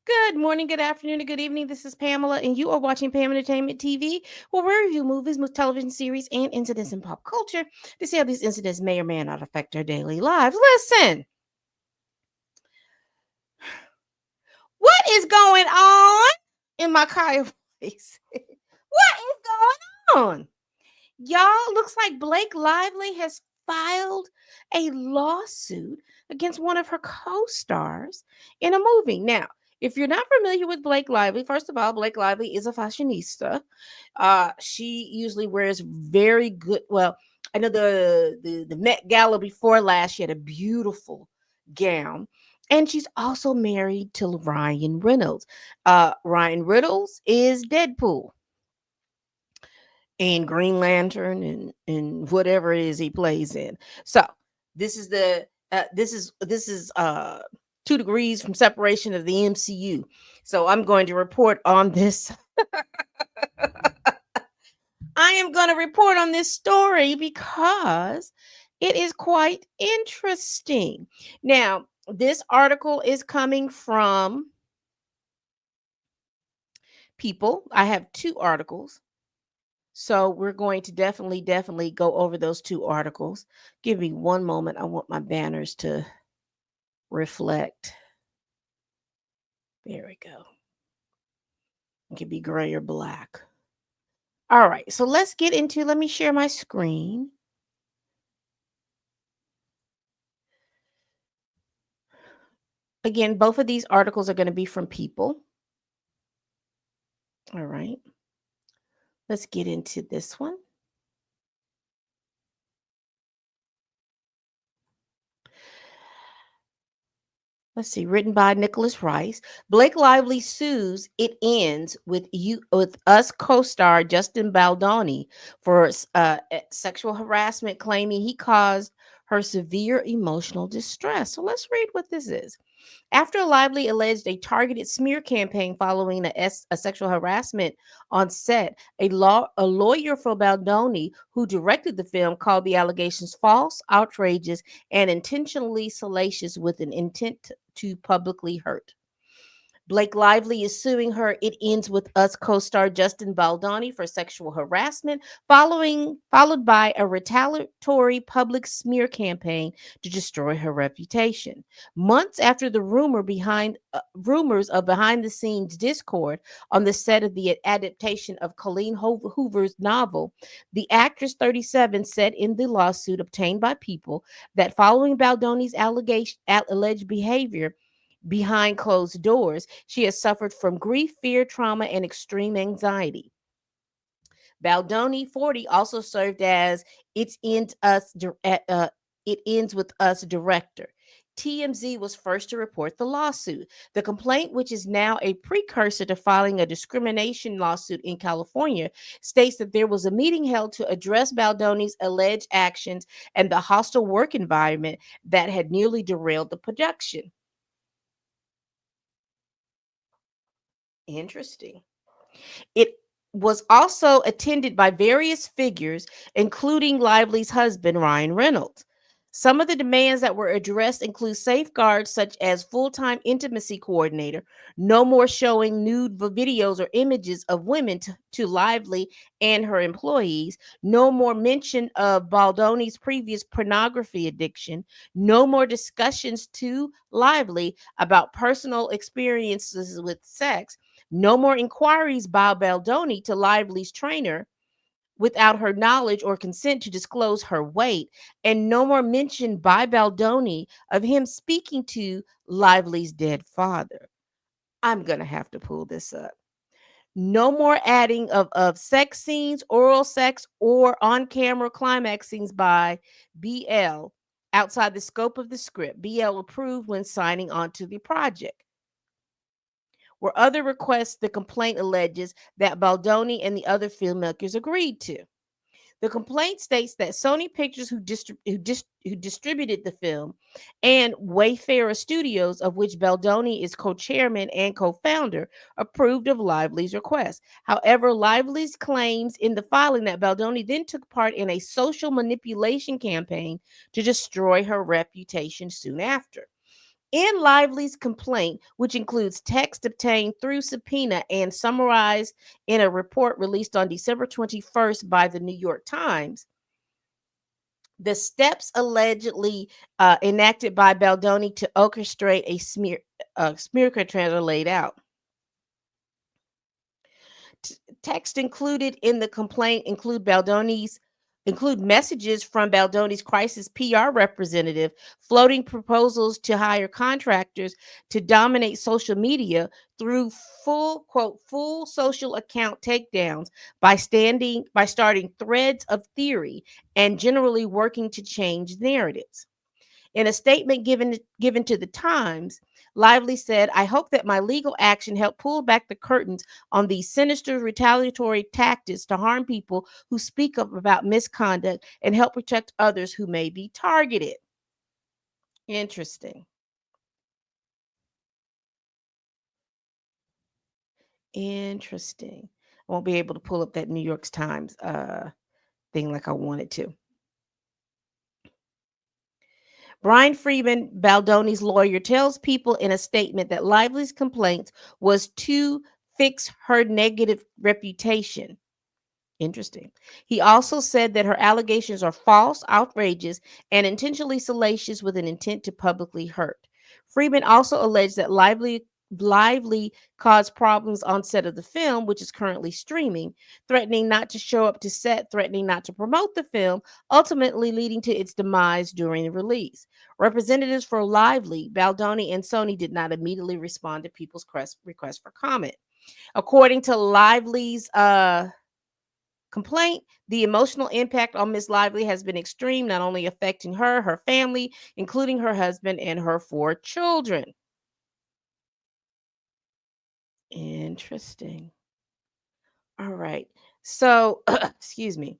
Good morning, good afternoon, and good evening. This is Pamela, and you are watching Pam Entertainment TV, where we review movies, television series, and incidents in pop culture to see how these incidents may or may not affect our daily lives. Listen, what is going on in my car voice? What is going on? Y'all, looks like Blake Lively has filed a lawsuit against one of her co stars in a movie. Now, if you're not familiar with Blake Lively, first of all, Blake Lively is a fashionista. She usually wears very good. Well, I know the Met Gala before last, she had a beautiful gown. And she's also married to Ryan Reynolds. Ryan Reynolds is Deadpool and Green Lantern and whatever it is he plays in. So this is 2 degrees from separation of the MCU. So I'm going to report on this. I am going to report on this story because it is quite interesting. Now, this article is coming from People. I have 2 articles. So we're going to definitely go over those 2 articles. Give me one moment. I want my banners to reflect. There we go. It can be gray or black. All right. So let me share my screen. Again, both of these articles are going to be from People. All right. Let's get into this one. Let's see, written by Nicholas Rice. Blake Lively sues. It ends with us co-star Justin Baldoni for sexual harassment, claiming he caused her severe emotional distress. So let's read what this is. After Lively alleged a targeted smear campaign following a sexual harassment on set, a lawyer for Baldoni, who directed the film, called the allegations false, outrageous, and intentionally salacious with an intent to publicly hurt. Blake Lively is suing her It Ends With Us co-star Justin Baldoni for sexual harassment, followed by a retaliatory public smear campaign to destroy her reputation. Months after the rumors of behind-the-scenes discord on the set of the adaptation of Colleen Hoover's novel, the actress 37 said in the lawsuit obtained by People that following Baldoni's alleged behavior behind closed doors, she has suffered from grief, fear, trauma, and extreme anxiety. Baldoni, 40, also served as It Ends Us It Ends With Us director. TMZ was first to report the lawsuit. The complaint, which is now a precursor to filing a discrimination lawsuit in California, states that there was a meeting held to address Baldoni's alleged actions and the hostile work environment that had nearly derailed the production. Interesting. It was also attended by various figures, including Lively's husband, Ryan Reynolds. Some of the demands that were addressed include safeguards such as full time intimacy coordinator, no more showing nude videos or images of women to Lively and her employees, no more mention of Baldoni's previous pornography addiction, no more discussions to Lively about personal experiences with sex, no more inquiries by Baldoni to Lively's trainer without her knowledge or consent to disclose her weight, and no more mention by Baldoni of him speaking to Lively's dead father. I'm going to have to pull this up. No more adding of sex scenes, oral sex, or on camera climax scenes by BL outside the scope of the script. BL approved when signing on to the project. Were other requests the complaint alleges that Baldoni and the other filmmakers agreed to. The complaint states that Sony Pictures, who distributed the film, and Wayfarer Studios, of which Baldoni is co-chairman and co-founder, approved of Lively's request. However, Lively's claims in the filing that Baldoni then took part in a social manipulation campaign to destroy her reputation soon after. In Lively's complaint, which includes text obtained through subpoena and summarized in a report released on December 21st by the New York Times, the steps allegedly enacted by Baldoni to orchestrate a smear campaign are laid out. Text included in the complaint include messages from Baldoni's crisis PR representative floating proposals to hire contractors to dominate social media through full social account takedowns by starting threads of theory and generally working to change narratives. In a statement given to the Times, Lively said, "I hope that my legal action helped pull back the curtains on these sinister retaliatory tactics to harm people who speak up about misconduct and help protect others who may be targeted." Interesting. Interesting. I won't be able to pull up that New York Times thing like I wanted to. Brian Freeman, Baldoni's lawyer, tells people in a statement that Lively's complaints was to fix her negative reputation. Interesting. He also said that her allegations are false, outrageous, and intentionally salacious with an intent to publicly hurt. Freeman also alleged that Lively caused problems on set of the film, which is currently streaming, threatening not to show up to set, threatening not to promote the film, ultimately leading to its demise during the release. Representatives for Lively, Baldoni, and Sony did not immediately respond to people's request for comment. According to Lively's complaint, the emotional impact on Miss Lively has been extreme, not only affecting her, her family, including her husband and her 4 children. Interesting. All right. So, excuse me.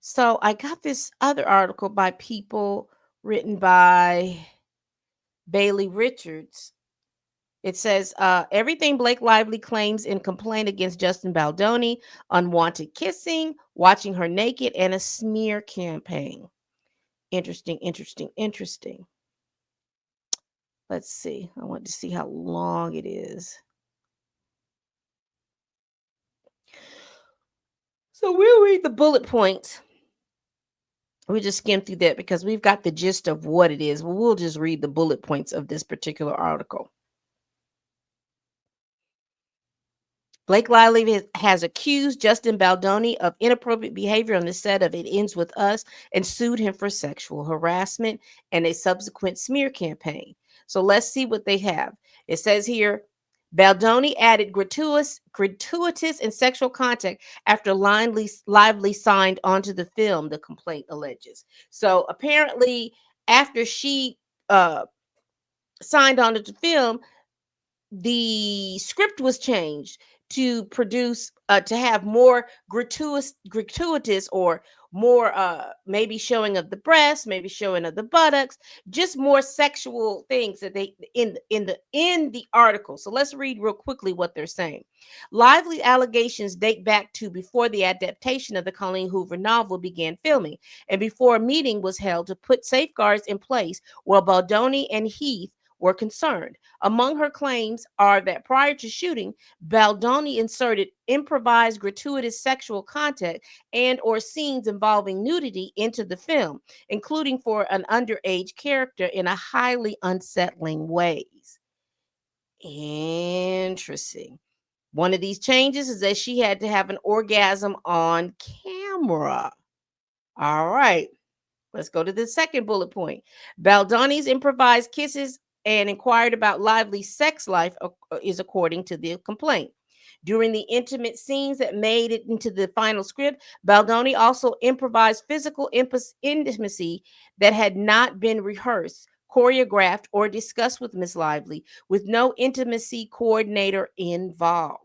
So, I got this other article by people written by Bailey Richards. It says everything Blake Lively claims in complaint against Justin Baldoni: unwanted kissing, watching her naked, and a smear campaign. Interesting, interesting, interesting. Let's see. I want to see how long it is. So we'll read the bullet points. We just skim through that because we've got the gist of what it is. We'll just read the bullet points of this particular article. Blake Lively has accused Justin Baldoni of inappropriate behavior on the set of It Ends With Us and sued him for sexual harassment and a subsequent smear campaign. So let's see what they have. It says here, Baldoni added gratuitous and sexual contact after Lively signed onto the film, the complaint alleges. So apparently, after she signed onto the film, the script was changed to produce to have more gratuitous or more maybe showing of the breast, maybe showing of the buttocks, just more sexual things that they in the article. So let's read real quickly what they're saying. Lively allegations date back to before the adaptation of the Colleen Hoover novel began filming and before a meeting was held to put safeguards in place while Baldoni and Heath were concerned. Among her claims are that prior to shooting, Baldoni inserted improvised gratuitous sexual content and or scenes involving nudity into the film, including for an underage character in a highly unsettling ways. Interesting. One of these changes is that she had to have an orgasm on camera. All right. Let's go to the second bullet point. Baldoni's improvised kisses and inquired about Lively's sex life is according to the complaint. During the intimate scenes that made it into the final script, Baldoni also improvised physical intimacy that had not been rehearsed, choreographed, or discussed with Miss Lively, with no intimacy coordinator involved.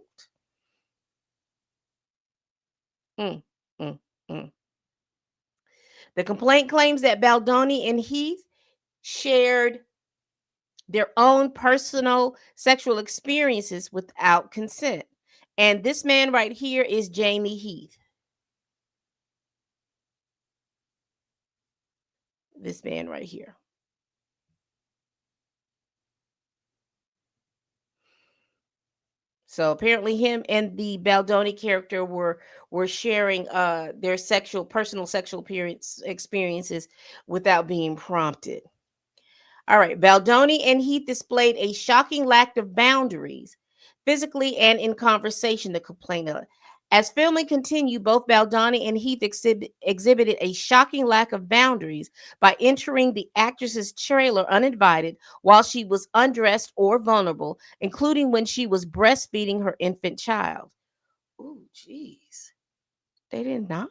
Mm, mm, mm. The complaint claims that Baldoni and Heath shared their own personal sexual experiences without consent. And this man right here is Jamie Heath. This man right here. So apparently him and the Baldoni character were sharing their personal sexual experiences without being prompted. All right. Baldoni and Heath displayed a shocking lack of boundaries, physically and in conversation, the complainant. As filming continued, both Baldoni and Heath exhibited a shocking lack of boundaries by entering the actress's trailer uninvited while she was undressed or vulnerable, including when she was breastfeeding her infant child. Ooh, jeez. They did not.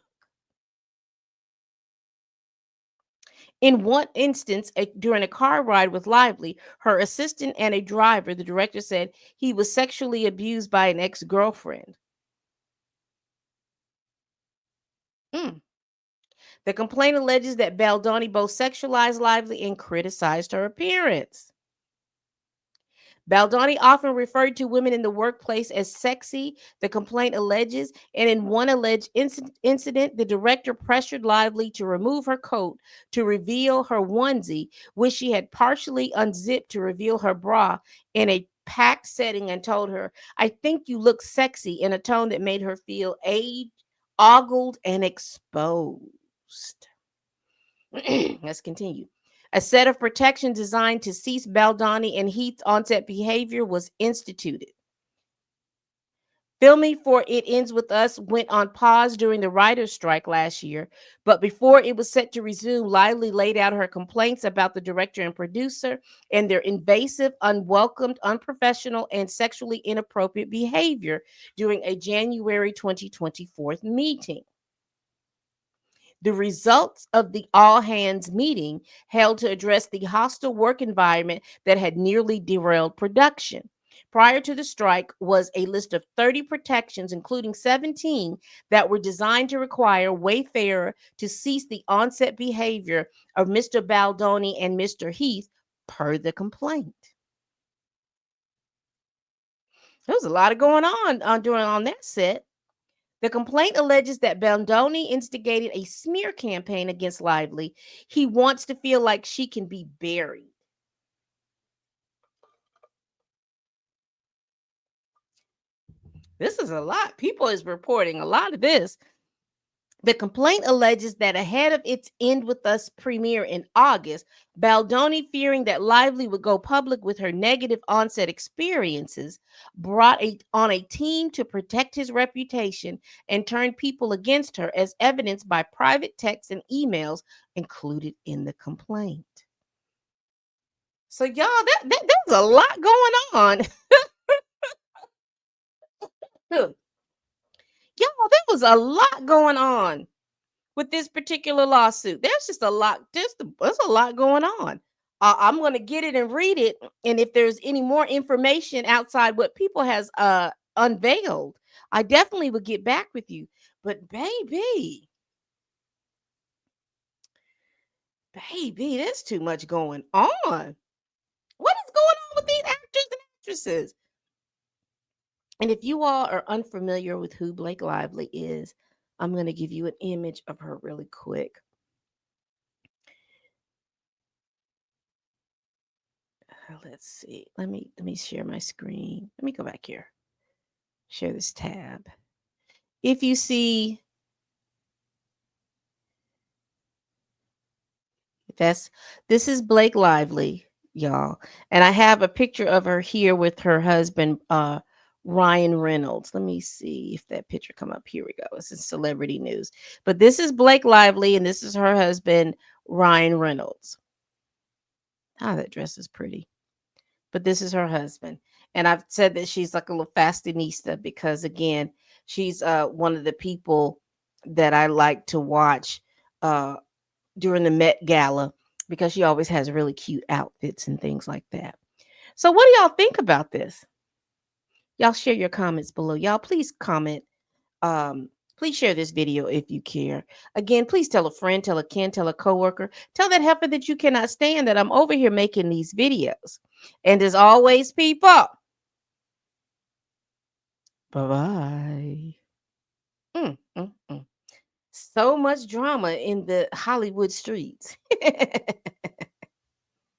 In one instance, during a car ride with Lively, her assistant and a driver, the director said he was sexually abused by an ex girlfriend. Mm. The complaint alleges that Baldoni both sexualized Lively and criticized her appearance. Baldoni often referred to women in the workplace as sexy, the complaint alleges, and in one alleged incident, the director pressured Lively to remove her coat to reveal her onesie, which she had partially unzipped to reveal her bra in a packed setting, and told her, "I think you look sexy," in a tone that made her feel aged, ogled, and exposed. Let's continue. A set of protection designed to cease Baldoni and Heath's onset behavior was instituted. Filming for It Ends With Us went on pause during the writer's strike last year, but before it was set to resume, Lively laid out her complaints about the director and producer and their invasive, unwelcomed, unprofessional, and sexually inappropriate behavior during a January 2024 meeting. The results of the all hands meeting held to address the hostile work environment that had nearly derailed production. Prior to the strike was a list of 30 protections, including 17 that were designed to require Wayfarer to cease the onset behavior of Mr. Baldoni and Mr. Heath, per the complaint. There was a lot of going on that set. The complaint alleges that Baldoni instigated a smear campaign against Lively. He wants to feel like she can be buried. This is a lot. People is reporting a lot of this. The complaint alleges that ahead of its End With Us premiere in August, Baldoni, fearing that Lively would go public with her negative onset experiences, brought on a team to protect his reputation and turn people against her, as evidenced by private texts and emails included in the complaint. So, y'all, there's a lot going on. Y'all, there was a lot going on with this particular lawsuit. There's just a lot. There's a lot going on. I'm going to get it and read it, and if there's any more information outside what people has unveiled, I definitely would get back with you. But baby, there's too much going on. What is going on with these actors and actresses? And if you all are unfamiliar with who Blake Lively is, I'm going to give you an image of her really quick. Let's see. Let me share my screen. Let me go back here. Share this tab. If you see, that's this is Blake Lively, y'all. And I have a picture of her here with her husband, Ryan Reynolds. Let me see if that picture come up. Here we go. This is celebrity news. But this is Blake Lively, and this is her husband, Ryan Reynolds. Ah, that dress is pretty. But this is her husband. And I've said that she's like a little fashionista because, again, she's one of the people that I like to watch uh, during the Met Gala, because she always has really cute outfits and things like that. So, what do y'all think about this? Y'all share your comments below. Y'all, please comment. Please share this video if you care. Again, please tell a friend, tell a kin, tell a coworker, tell that heifer that you cannot stand that I'm over here making these videos. And as always, people, bye bye. So much drama in the Hollywood streets.